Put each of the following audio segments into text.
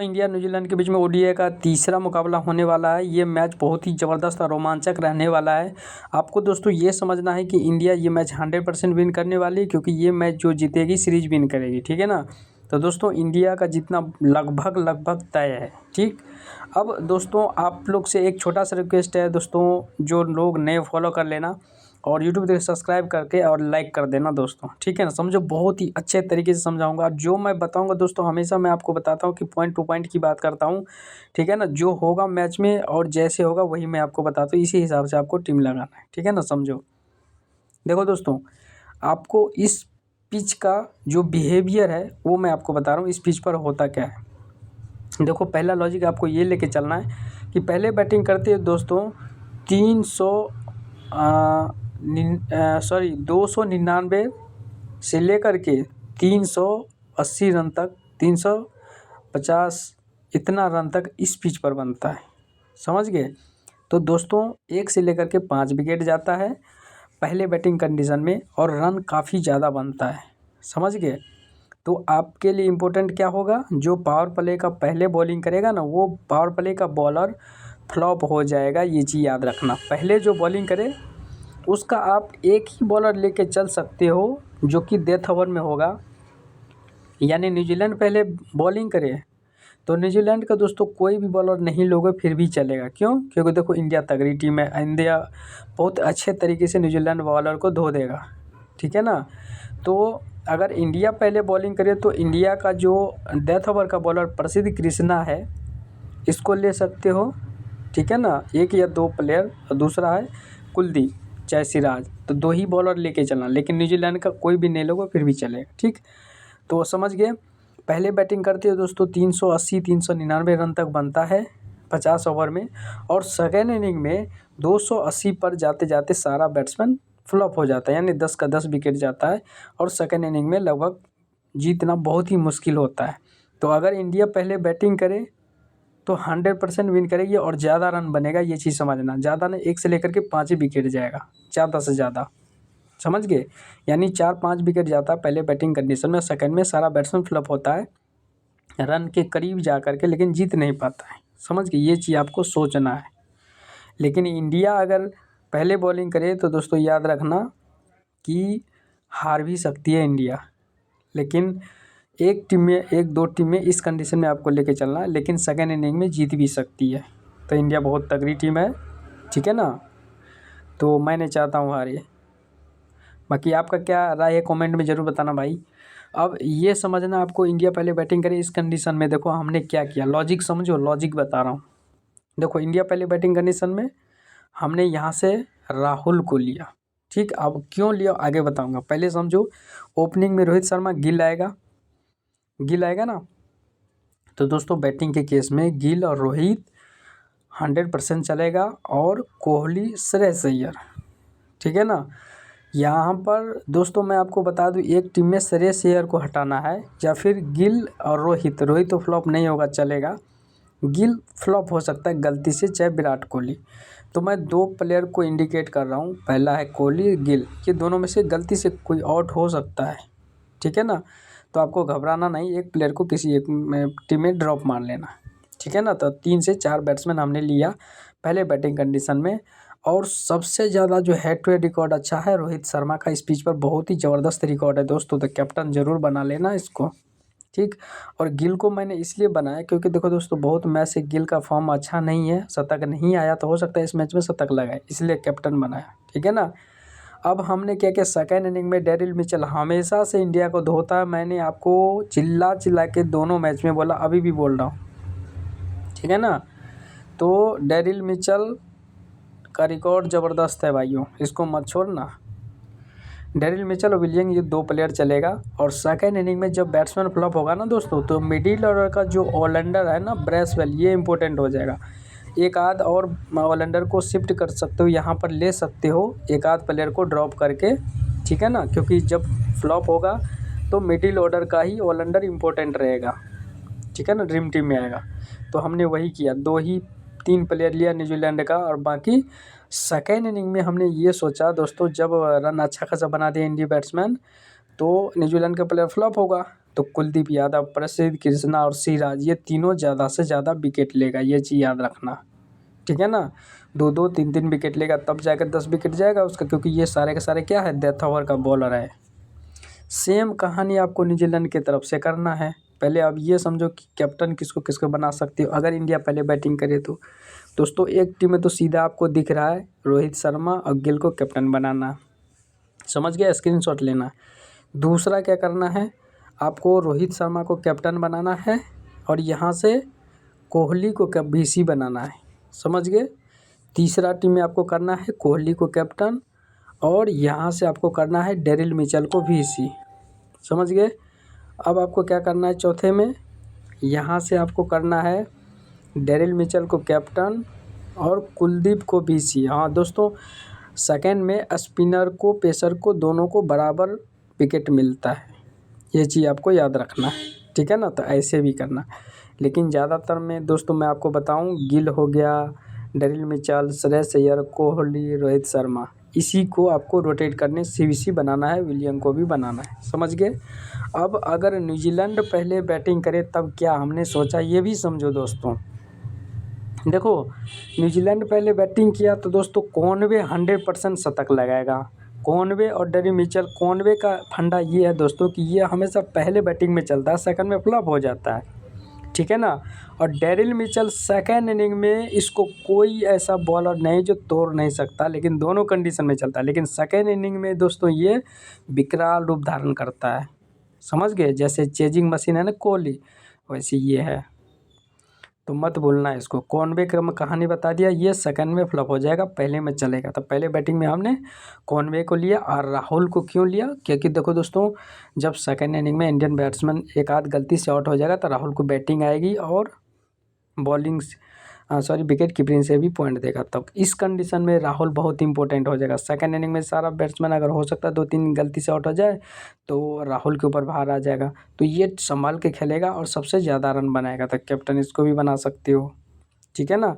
India New Zealand के बीच में ODI का तीसरा मुकाबला होने वाला है। ये मैच बहुत ही ज़बरदस्त और रोमांचक रहने वाला है। आपको दोस्तों ये समझना है कि इंडिया ये मैच 100% विन करने वाली है, क्योंकि ये मैच जो जीतेगी सीरीज विन करेगी, ठीक है ना। तो दोस्तों इंडिया का जीतना लगभग तय है, ठीक। अब दोस्तों आप लोग से एक छोटा सा रिक्वेस्ट है दोस्तों, जो लोग नए फॉलो कर लेना और यूट्यूब पे सब्सक्राइब करके और लाइक कर देना दोस्तों, ठीक है ना। समझो, बहुत ही अच्छे तरीके से समझाऊंगा। जो मैं बताऊंगा दोस्तों, हमेशा मैं आपको बताता हूँ कि पॉइंट टू पॉइंट की बात करता हूँ, ठीक है ना। जो होगा मैच में और जैसे होगा वही मैं आपको बताता हूँ, इसी हिसाब से आपको टीम लगाना है, ठीक है ना। समझो, देखो दोस्तों, आपको इस पिच का जो बिहेवियर है वो मैं आपको बता रहा हूँ, इस पिच पर होता क्या है। देखो, पहला लॉजिक आपको ये लेके चलना है कि पहले बैटिंग करते हैं दोस्तों 299 से लेकर के 380 रन तक, 350 इतना रन तक इस पिच पर बनता है, समझ गए। तो दोस्तों 1 से लेकर के 5 विकेट जाता है पहले बैटिंग कंडीशन में, और रन काफ़ी ज़्यादा बनता है, समझ गए। तो आपके लिए इम्पोर्टेंट क्या होगा, जो पावर प्ले का पहले बॉलिंग करेगा ना, वो पावर प्ले का बॉलर फ्लॉप हो जाएगा, ये चीज़ याद रखना। पहले जो बॉलिंग करे उसका आप एक ही बॉलर लेके चल सकते हो, जो कि डेथ ओवर में होगा। यानी न्यूजीलैंड पहले बॉलिंग करे तो न्यूजीलैंड का दोस्तों कोई भी बॉलर नहीं लोगे फिर भी चलेगा। क्यों? क्योंकि देखो इंडिया तगड़ी टीम है, इंडिया बहुत अच्छे तरीके से न्यूजीलैंड बॉलर को धो देगा, ठीक है ना। तो अगर इंडिया पहले बॉलिंग करे तो इंडिया का जो डेथ ओवर का बॉलर प्रसिद्ध कृष्णा है, इसको ले सकते हो, ठीक है ना। 1 या 2 प्लेयर, और दूसरा है कुलदीप चाहे सिराज, तो 2 ही बॉलर लेके चलना। लेकिन न्यूजीलैंड का कोई भी नहीं लोगे फिर भी चलेगा, ठीक। तो समझ गए। पहले बैटिंग करते हैं दोस्तों 380-399 रन तक बनता है 50 ओवर में, और सेकेंड इनिंग में 280 पर जाते जाते सारा बैट्समैन फ्लॉप हो जाता है, यानी 10 का 10 विकेट जाता है, और सेकेंड इनिंग में लगभग जीतना बहुत ही मुश्किल होता है। तो अगर इंडिया पहले बैटिंग करे तो 100% विन करेगी और ज़्यादा रन बनेगा, ये चीज़ समझना। ज़्यादा नहीं, 1 से लेकर के 5 ही विकेट जाएगा, ज़्यादा से ज़्यादा, समझ गए। यानी 4-5 विकेट जाता है पहले बैटिंग कंडीशन में, सेकंड में सारा बैट्समैन फ्लॉप होता है रन के करीब जा करके, लेकिन जीत नहीं पाता है, समझ गए। ये चीज़ आपको सोचना है। लेकिन इंडिया अगर पहले बॉलिंग करे तो दोस्तों याद रखना कि हार भी सकती है इंडिया। लेकिन एक टीम में, 1-2 टीम में इस कंडीशन में आपको लेके चलना है, लेकिन सेकेंड इनिंग में जीत भी सकती है। तो इंडिया बहुत तगड़ी टीम है, ठीक है ना। तो मैं नहीं चाहता हूँ हारे। बाकी आपका क्या राय है कमेंट में ज़रूर बताना भाई। अब ये समझना आपको, इंडिया पहले बैटिंग करे इस कंडीशन में, देखो हमने क्या किया, लॉजिक समझो, लॉजिक बता रहा हूँ। देखो इंडिया पहले बैटिंग कंडीशन में हमने यहाँ से राहुल को लिया, ठीक। अब क्यों लिया आगे बताऊँगा, पहले समझो। ओपनिंग में रोहित शर्मा, गिल आएगा ना। तो दोस्तों बैटिंग के केस में गिल और रोहित 100% चलेगा, और कोहली, श्रेयस अय्यर, ठीक है ना। यहाँ पर दोस्तों मैं आपको बता दूं, एक टीम में श्रेयस अय्यर को हटाना है, या फिर गिल और रोहित तो फ्लॉप नहीं होगा, चलेगा। गिल फ्लॉप हो सकता है गलती से, चाहे विराट कोहली। तो मैं 2 प्लेयर को इंडिकेट कर रहा हूँ, पहला है कोहली, गिल, ये दोनों में से गलती से कोई आउट हो सकता है, ठीक है ना। तो आपको घबराना नहीं, एक प्लेयर को किसी एक टीम में ड्रॉप मार लेना, ठीक है ना। तो 3 से 4 बैट्समैन हमने लिया पहले बैटिंग कंडीशन में, और सबसे ज़्यादा जो हेड टू हेड रिकॉर्ड अच्छा है रोहित शर्मा का, इस पिच पर बहुत ही ज़बरदस्त रिकॉर्ड है दोस्तों। तो कैप्टन ज़रूर बना लेना इसको, ठीक। और गिल को मैंने इसलिए बनाया क्योंकि देखो दोस्तों, बहुत मैच से गिल का फॉर्म अच्छा नहीं है, शतक नहीं आया, तो हो सकता है इस मैच में शतक लगाए, इसलिए कैप्टन बनाया, ठीक है ना। अब हमने क्या किया, सेकेंड इनिंग में डेरिल मिचेल हमेशा से इंडिया को धोता है, मैंने आपको चिल्ला चिल्ला के दोनों मैच में बोला, अभी भी बोल रहा हूँ, ठीक है ना। तो डेरिल मिचेल का रिकॉर्ड ज़बरदस्त है भाइयों, इसको मत छोड़ना। डेरिल मिचेल और विलियन, ये 2 प्लेयर चलेगा। और सेकेंड इनिंग में जब बैट्समैन फ्लॉप होगा ना दोस्तों, तो मिडिल ऑर्डर का जो ऑलराउंडर है ना, ब्रेसवेल, ये इंपॉर्टेंट हो जाएगा। एक आध और ऑलराउंडर को शिफ्ट कर सकते हो, यहाँ पर ले सकते हो एक आध प्लेयर को ड्रॉप करके, ठीक है ना। क्योंकि जब फ्लॉप होगा तो मिडिल ऑर्डर का ही ऑलराउंडर इंपॉर्टेंट रहेगा, ठीक है ना, ड्रीम टीम में आएगा। तो हमने वही किया, 3 प्लेयर लिया न्यूजीलैंड का, और बाकी सेकेंड इनिंग में हमने ये सोचा दोस्तों, जब रन अच्छा खासा बना दिया इंडिया बैट्समैन, तो न्यूजीलैंड का प्लेयर फ्लॉप होगा, तो कुलदीप यादव, प्रसिद्ध कृष्णा और सिराज ये तीनों ज़्यादा से ज़्यादा विकेट लेगा, ये चीज़ याद रखना। ठीक है ना, 2-2 3-3 विकेट लेगा तब जाकर 10 विकेट जाएगा उसका, क्योंकि ये सारे के सारे क्या है, डेथ ओवर का बॉलर है। सेम कहानी आपको न्यूजीलैंड की तरफ से करना है। पहले आप ये समझो कि कैप्टन किसको किसको बना सकते हो अगर इंडिया पहले बैटिंग करे तो। दोस्तों एक टीम में तो सीधा आपको दिख रहा है रोहित शर्मा और गिल को कैप्टन बनाना, समझ गया, स्क्रीनशॉट लेना। दूसरा क्या करना है, आपको रोहित शर्मा को कैप्टन बनाना है और यहाँ से कोहली को VC बनाना है, समझ गए। तीसरा टीम में आपको करना है कोहली को कैप्टन और यहाँ से आपको करना है डेरिल मिचेल को VC, समझ गए। अब आपको क्या करना है चौथे में, यहाँ से आपको करना है डेरिल मिचेल को कैप्टन और कुलदीप को VC। हाँ दोस्तों, सेकंड में स्पिनर को पेसर को दोनों को बराबर विकेट मिलता है, ये चीज़ आपको याद रखना है। ठीक है ना, तो ऐसे भी करना। लेकिन ज़्यादातर में दोस्तों मैं आपको बताऊं, गिल हो गया, डेरिल मिचेल, श्रेयस अय्यर, कोहली, रोहित शर्मा, इसी को आपको रोटेट करने CVC बनाना है, विलियम को भी बनाना है, समझ गए। अब अगर न्यूजीलैंड पहले बैटिंग करे तब क्या हमने सोचा, ये भी समझो दोस्तों। देखो न्यूजीलैंड पहले बैटिंग किया तो दोस्तों कॉनवे 100% शतक लगाएगा। कॉनवे और डेरिल मिचेल, कॉनवे का फंडा ये है दोस्तों कि ये हमेशा पहले बैटिंग में चलता है, सेकंड में फ्लॉप हो जाता है। ठीक है ना, और डेरिल मिचेल सेकंड इनिंग में इसको कोई ऐसा बॉलर नहीं जो तोड़ नहीं सकता, लेकिन दोनों कंडीशन में चलता है। लेकिन सेकंड इनिंग में दोस्तों ये विकराल रूप धारण करता है, समझ गए। जैसे चेजिंग मशीन है ना कोहली, वैसे ये है, तो मत भूलना इसको। कॉनवे का मैं कहानी बता दिया, ये सेकंड में फ्लॉप हो जाएगा, पहले में चलेगा। तो पहले बैटिंग में हमने कॉनवे को लिया और राहुल को क्यों लिया, क्योंकि देखो दोस्तों जब सेकंड इनिंग में इंडियन बैट्समैन एक आध गलती से आउट हो जाएगा तो राहुल को बैटिंग आएगी और बॉलिंग विकेट कीपिंग से भी पॉइंट देगा। तब इस कंडीशन में राहुल बहुत इंपॉर्टेंट हो जाएगा। सेकंड इनिंग में सारा बैट्समैन अगर हो सकता है 2-3 गलती से आउट हो जाए तो राहुल के ऊपर भार आ जाएगा, तो ये संभाल के खेलेगा और सबसे ज़्यादा रन बनाएगा। तो कैप्टन इसको भी बना सकते हो, ठीक है ना।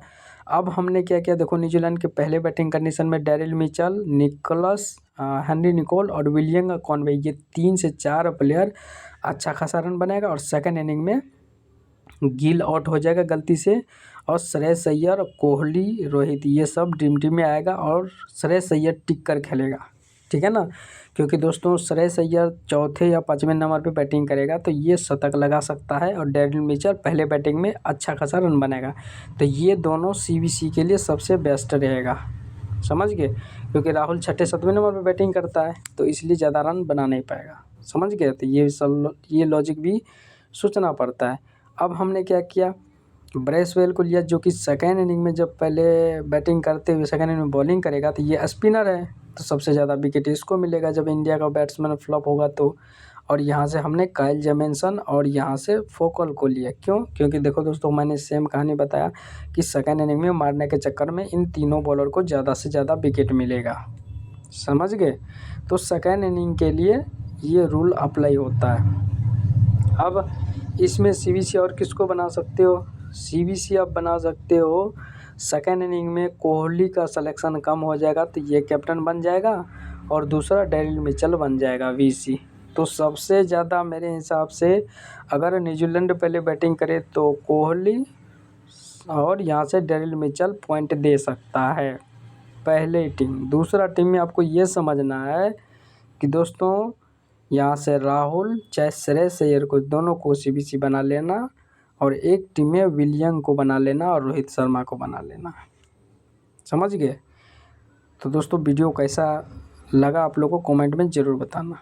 अब हमने क्या किया, देखो न्यूजीलैंड के पहले बैटिंग कंडीशन में Daryl Mitchell, Nicholas, Henry Nicholls और विलियम कॉनवे, ये 3 से 4 प्लेयर अच्छा खासा रन बनाएगा। और सेकंड इनिंग में गिल आउट हो जाएगा गलती से और श्रेयस अय्यर, कोहली, रोहित ये सब ड्रीम टीम में आएगा और श्रेयस अय्यर टिक कर खेलेगा, ठीक है ना। क्योंकि दोस्तों श्रेयस अय्यर चौथे या 5वें नंबर पे बैटिंग करेगा तो ये शतक लगा सकता है और डेरिल मिचेल पहले बैटिंग में अच्छा खासा रन बनाएगा। तो ये दोनों CVC के लिए सबसे बेस्ट रहेगा, समझ गए। क्योंकि राहुल 6-7वें नंबर पे बैटिंग करता है तो इसलिए ज़्यादा रन बना नहीं पाएगा, समझ गए। तो ये लॉजिक भी सोचना पड़ता है। अब हमने क्या किया, ब्रेसवेल को लिया जो कि सेकेंड इनिंग में जब पहले बैटिंग करते हुए सेकेंड इनिंग में बॉलिंग करेगा तो ये स्पिनर है तो सबसे ज़्यादा विकेट इसको मिलेगा जब इंडिया का बैट्समैन फ्लॉप होगा तो। और यहाँ से हमने काइल जेमिसन और यहाँ से फोकल को लिया, क्यों, क्योंकि देखो दोस्तों मैंने सेम कहानी बताया कि सेकेंड इनिंग में मारने के चक्कर में इन तीनों बॉलर को ज़्यादा से ज़्यादा विकेट मिलेगा, समझ गए। तो सेकेंड इनिंग के लिए ये रूल अप्लाई होता है। अब इसमें CVC और किसको बना सकते हो, CVC आप बना सकते हो सेकेंड इनिंग में कोहली का सिलेक्शन कम हो जाएगा तो ये कैप्टन बन जाएगा और दूसरा डेरिल मिचेल बन जाएगा VC। तो सबसे ज़्यादा मेरे हिसाब से अगर न्यूजीलैंड पहले बैटिंग करे तो कोहली और यहाँ से डेरिल मिचेल पॉइंट दे सकता है पहले टीम। दूसरा टीम में आपको ये समझना है कि दोस्तों यहाँ से राहुल चाहे श्रेयस अय्यर को दोनों को CVC बना लेना और एक टीम में विलियम को बना लेना और रोहित शर्मा को बना लेना, समझ गए। तो दोस्तों वीडियो कैसा लगा आप लोगों को कमेंट में ज़रूर बताना।